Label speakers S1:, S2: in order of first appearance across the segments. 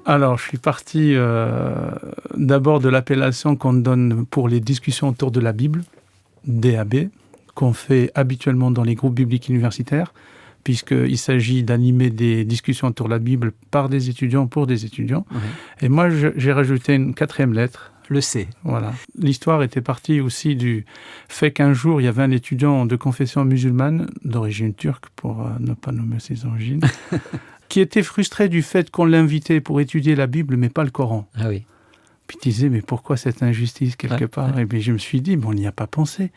S1: Alors, je suis parti d'abord de l'appellation qu'on donne pour les discussions autour de la Bible, DAB, qu'on fait habituellement dans les groupes bibliques universitaires, puisqu'il s'agit d'animer des discussions autour de la Bible par des étudiants pour des étudiants.
S2: Ouais.
S1: Et moi, j'ai rajouté une 4e lettre.
S2: Le C.
S1: Voilà. L'histoire était partie aussi du fait qu'un jour, il y avait un étudiant de confession musulmane, d'origine turque, pour ne pas nommer ses origines, qui était frustré du fait qu'on l'invitait pour étudier la Bible, mais pas le Coran.
S2: Ah oui.
S1: Puis il disait, mais pourquoi cette injustice quelque part?
S2: Ouais.
S1: Et puis je me suis dit, on n'y a pas pensé.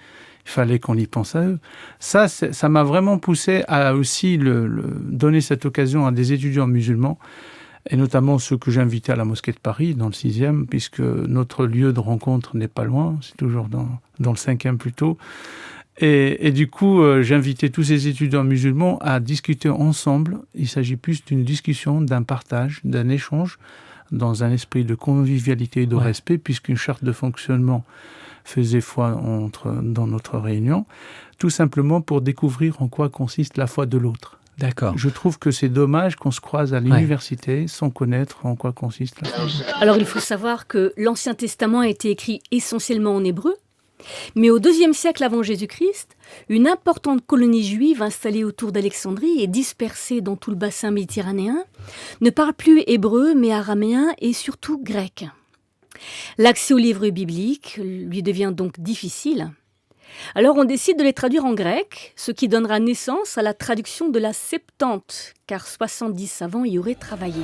S1: Il fallait qu'on y pense à eux. Ça m'a vraiment poussé à aussi donner cette occasion à des étudiants musulmans, et notamment ceux que j'ai invités à la mosquée de Paris, dans le 6e, puisque notre lieu de rencontre n'est pas loin, c'est toujours dans le 5e plutôt. Et du coup, j'ai invité tous ces étudiants musulmans à discuter ensemble. Il s'agit plus d'une discussion, d'un partage, d'un échange, dans un esprit de convivialité et de respect, puisqu'une charte de fonctionnement faisait foi dans notre réunion, tout simplement pour découvrir en quoi consiste la foi de l'autre.
S2: D'accord.
S1: Je trouve que c'est dommage qu'on se croise à l'université sans connaître en quoi consiste la foi.
S3: Alors il faut savoir que l'Ancien Testament a été écrit essentiellement en hébreu, mais au IIe siècle avant Jésus-Christ, une importante colonie juive installée autour d'Alexandrie et dispersée dans tout le bassin méditerranéen ne parle plus hébreu mais araméen et surtout grec. L'accès aux livres bibliques lui devient donc difficile. Alors on décide de les traduire en grec, ce qui donnera naissance à la traduction de la Septante, car 70 savants y auraient travaillé.